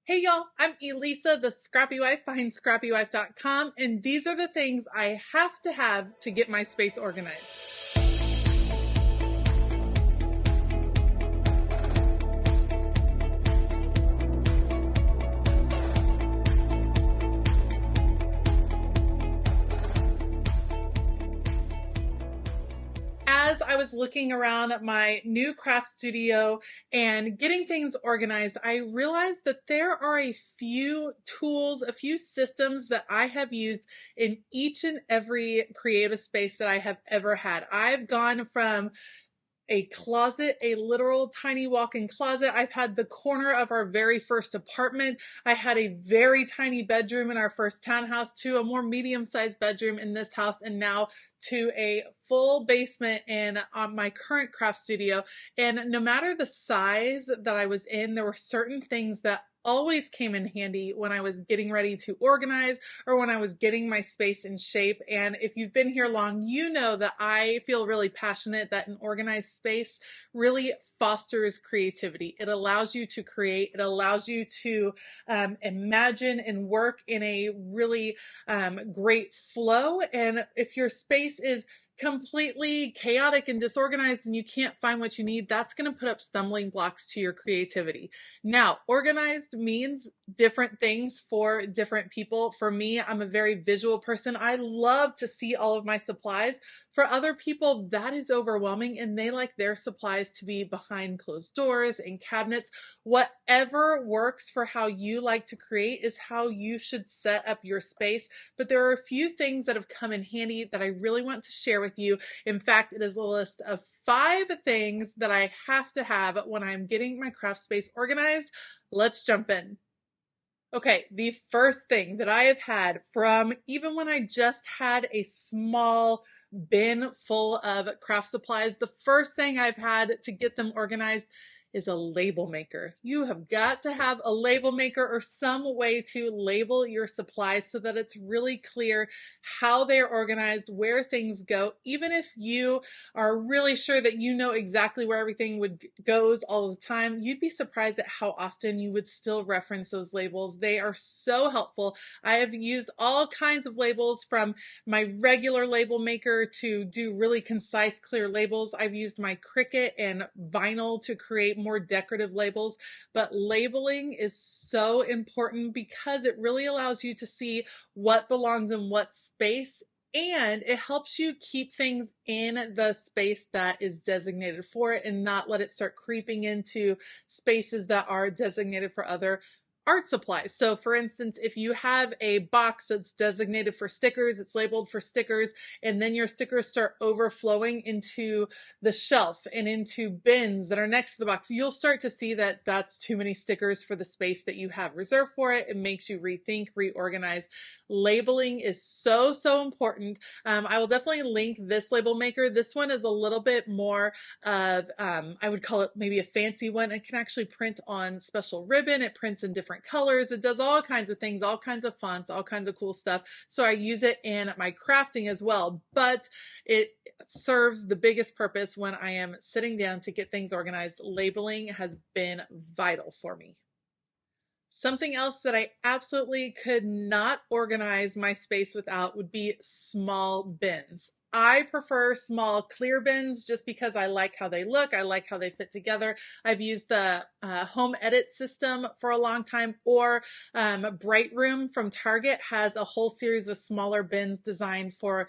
Hey y'all, I'm Elisa, the Scrappy Wife behind ScrappyWife.com, and these are the things I have to get my space organized. As I was looking around my new craft studio and getting things organized, I realized that there are a few tools, a few systems that I have used in each and every creative space that I have ever had. I've gone from a closet, a literal tiny walk-in closet. I've had the corner of our very first apartment. I had a very tiny bedroom in our first townhouse to a more medium-sized bedroom in this house, and now to a full basement in my current craft studio. And no matter the size that I was in, there were certain things that always came in handy when I was getting ready to organize or when I was getting my space in shape. And if you've been here long, you know that I feel really passionate that an organized space really fosters creativity. It allows you to create, it allows you to imagine and work in a really great flow. And if your space is completely chaotic and disorganized and you can't find what you need, that's going to put up stumbling blocks to your creativity. Now, organized means different things for different people. For me, I'm a very visual person. I love to see all of my supplies. For other people, that is overwhelming and they like their supplies to be behind closed doors and cabinets. Whatever works for how you like to create is how you should set up your space. But there are a few things that have come in handy that I really want to share with you. In fact, it is a list of 5 things that I have to have when I'm getting my craft space organized. Let's jump in. Okay, the first thing that I have had from even when I just had a small bin full of craft supplies, the first thing I've had to get them organized is a label maker. You have got to have a label maker or some way to label your supplies so that it's really clear how they're organized, where things go. Even if you are really sure that you know exactly where everything goes all the time, you'd be surprised at how often you would still reference those labels. They are so helpful. I have used all kinds of labels, from my regular label maker to do really concise, clear labels. I've used my Cricut and vinyl to create more decorative labels, but labeling is so important because it really allows you to see what belongs in what space, and it helps you keep things in the space that is designated for it and not let it start creeping into spaces that are designated for other art supplies. So for instance, if you have a box that's designated for stickers, it's labeled for stickers, and then your stickers start overflowing into the shelf and into bins that are next to the box, you'll start to see that that's too many stickers for the space that you have reserved for it. It makes you rethink, reorganize. Labeling is so, so important. I will definitely link this label maker. This one is a little bit more of, I would call it maybe a fancy one. It can actually print on special ribbon. It prints in different colors. It does all kinds of things, all kinds of fonts, all kinds of cool stuff. So I use it in my crafting as well, but it serves the biggest purpose when I am sitting down to get things organized. Labeling has been vital for me. Something else that I absolutely could not organize my space without would be small bins. I prefer small clear bins just because I like how they look. I like how they fit together. I've used the home edit system for a long time, or Bright Room from Target has a whole series of smaller bins designed for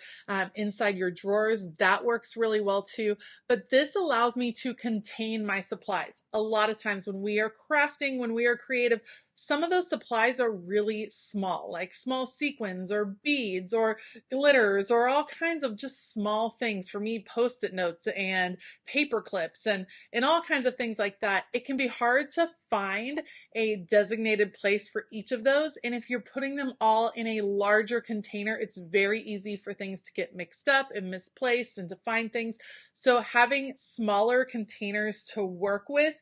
inside your drawers. That works really well too. But this allows me to contain my supplies. A lot of times when we are crafting, when we are creative, some of those supplies are really small, like small sequins or beads or glitters or all kinds of just small things. For me, Post-it notes and paper clips and all kinds of things like that. It can be hard to find a designated place for each of those. And if you're putting them all in a larger container, it's very easy for things to get mixed up and misplaced and to find things. So having smaller containers to work with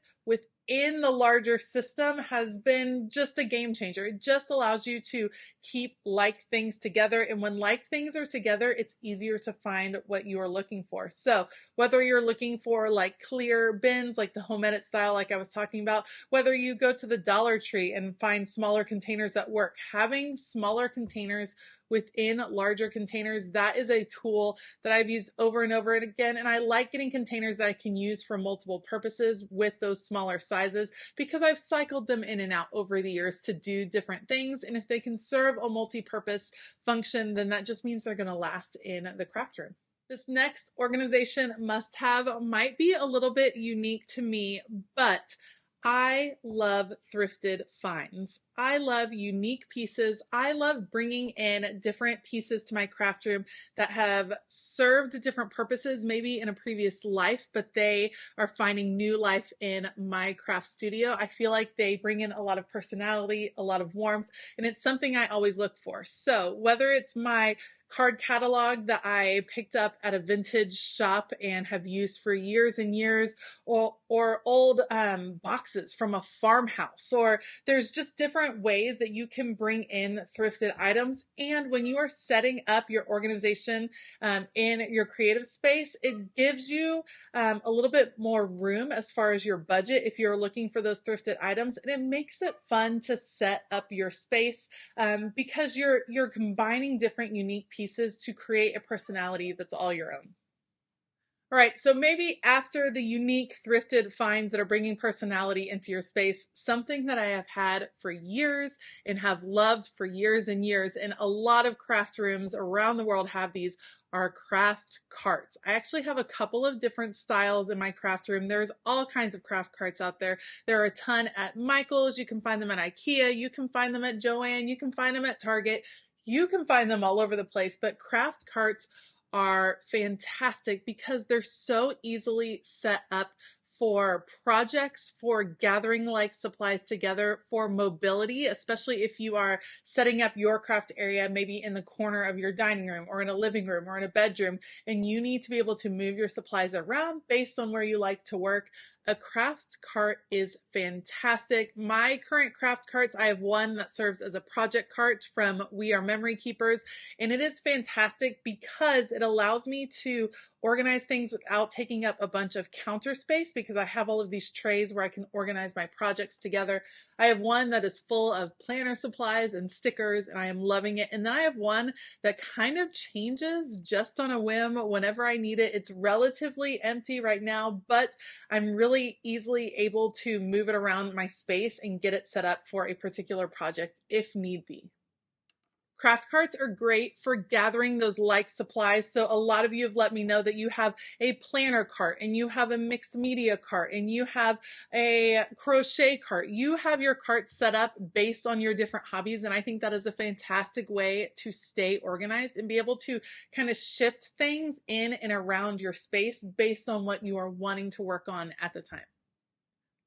in the larger system has been just a game changer. It just allows you to keep like things together. And when like things are together, it's easier to find what you are looking for. So whether you're looking for like clear bins, like the home edit style, like I was talking about, whether you go to the Dollar Tree and find smaller containers that work, having smaller containers within larger containers, that is a tool that I've used over and over again. And I like getting containers that I can use for multiple purposes with those smaller sizes because I've cycled them in and out over the years to do different things. And if they can serve a multi-purpose function, then that just means they're going to last in the craft room. This next organization must-have might be a little bit unique to me, but I love thrifted finds. I love unique pieces. I love bringing in different pieces to my craft room that have served different purposes, maybe in a previous life, but they are finding new life in my craft studio. I feel like they bring in a lot of personality, a lot of warmth, and it's something I always look for. So whether it's my card catalog that I picked up at a vintage shop and have used for years and years, or old boxes from a farmhouse, or there's just different ways that you can bring in thrifted items. And when you are setting up your organization in your creative space, it gives you a little bit more room as far as your budget if you're looking for those thrifted items, and it makes it fun to set up your space because you're combining different unique pieces to create a personality that's all your own. All right, so maybe after the unique thrifted finds that are bringing personality into your space, something that I have had for years and have loved for years and years, and a lot of craft rooms around the world have these, are craft carts. I actually have a couple of different styles in my craft room. There's all kinds of craft carts out there. There are a ton at Michael's. You can find them at IKEA. You can find them at Joann. You can find them at Target. You can find them all over the place, but craft carts are fantastic because they're so easily set up for projects, for gathering like supplies together, for mobility, especially if you are setting up your craft area, maybe in the corner of your dining room or in a living room or in a bedroom, and you need to be able to move your supplies around based on where you like to work. A craft cart is fantastic. My current craft carts, I have one that serves as a project cart from We Are Memory Keepers, and it is fantastic because it allows me to organize things without taking up a bunch of counter space because I have all of these trays where I can organize my projects together. I have one that is full of planner supplies and stickers, and I am loving it. And then I have one that kind of changes just on a whim whenever I need it. It's relatively empty right now, but I'm really easily able to move it around my space and get it set up for a particular project if need be. Craft carts are great for gathering those like supplies. So a lot of you have let me know that you have a planner cart and you have a mixed media cart and you have a crochet cart. You have your cart set up based on your different hobbies. And I think that is a fantastic way to stay organized and be able to kind of shift things in and around your space based on what you are wanting to work on at the time.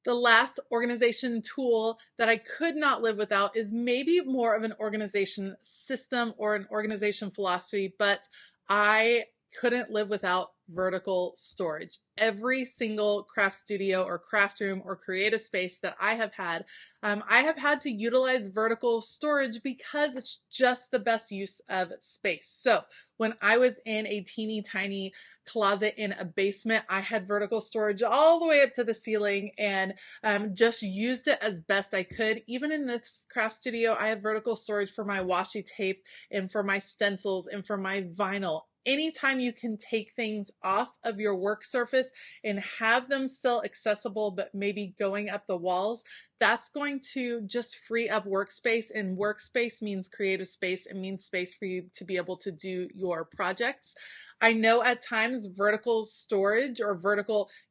The last organization tool that I could not live without is maybe more of an organization system or an organization philosophy, but I couldn't live without vertical storage. Every single craft studio or craft room or creative space that I have had to utilize vertical storage because it's just the best use of space. So when I was in a teeny tiny closet in a basement, I had vertical storage all the way up to the ceiling and just used it as best I could. Even in this craft studio, I have vertical storage for my washi tape and for my stencils and for my vinyl. Anytime you can take things off of your work surface and have them still accessible, but maybe going up the walls, that's going to just free up workspace, and workspace means creative space. It means space for you to be able to do your projects. I know at times vertical storage or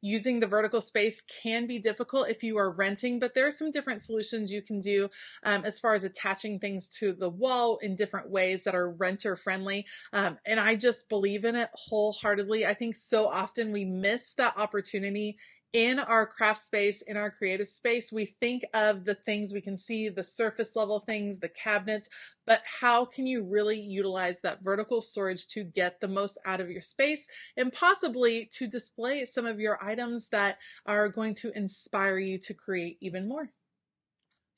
using the vertical space can be difficult if you are renting, but there are some different solutions you can do as far as attaching things to the wall in different ways that are renter friendly. And I just believe in it wholeheartedly. I think so often we miss that opportunity in our craft space, in our creative space, we think of the things we can see, the surface level things, the cabinets, but how can you really utilize that vertical storage to get the most out of your space and possibly to display some of your items that are going to inspire you to create even more?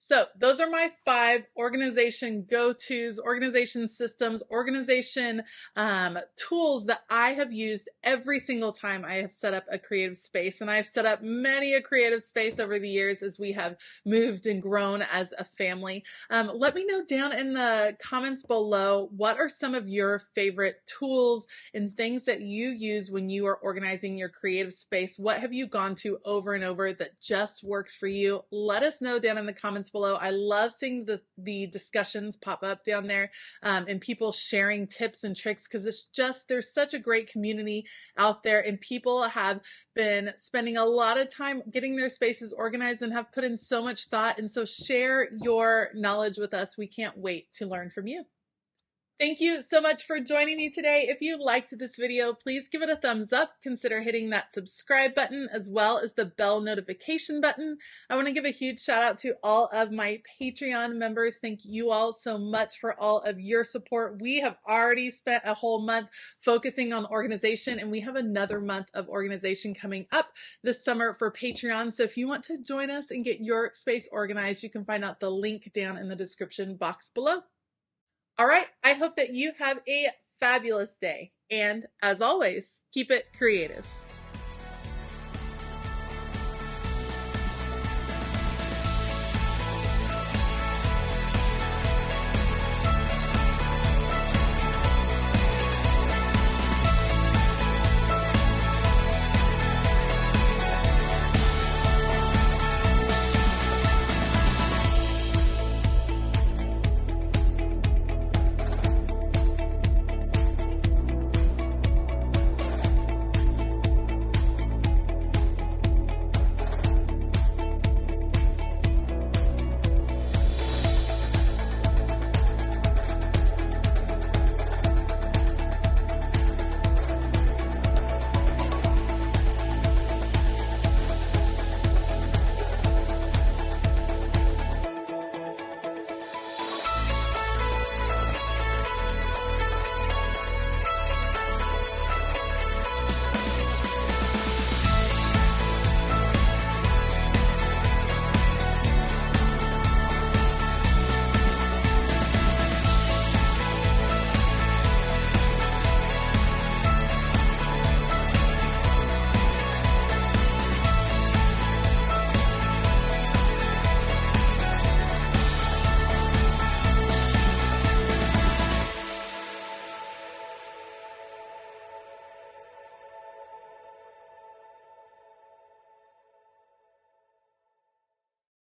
So those are my 5 organization go-tos, organization systems, organization tools that I have used every single time I have set up a creative space. And I've set up many a creative space over the years as we have moved and grown as a family. Let me know down in the comments below, what are some of your favorite tools and things that you use when you are organizing your creative space? What have you gone to over and over that just works for you? Let us know down in the comments below. I love seeing the discussions pop up down there and people sharing tips and tricks, because it's just, there's such a great community out there, and people have been spending a lot of time getting their spaces organized and have put in so much thought. And so share your knowledge with us. We can't wait to learn from you. Thank you so much for joining me today. If you liked this video, please give it a thumbs up. Consider hitting that subscribe button as well as the bell notification button. I want to give a huge shout out to all of my Patreon members. Thank you all so much for all of your support. We have already spent a whole month focusing on organization, and we have another month of organization coming up this summer for Patreon. So if you want to join us and get your space organized, you can find out the link down in the description box below. All right, I hope that you have a fabulous day. And as always, keep it creative.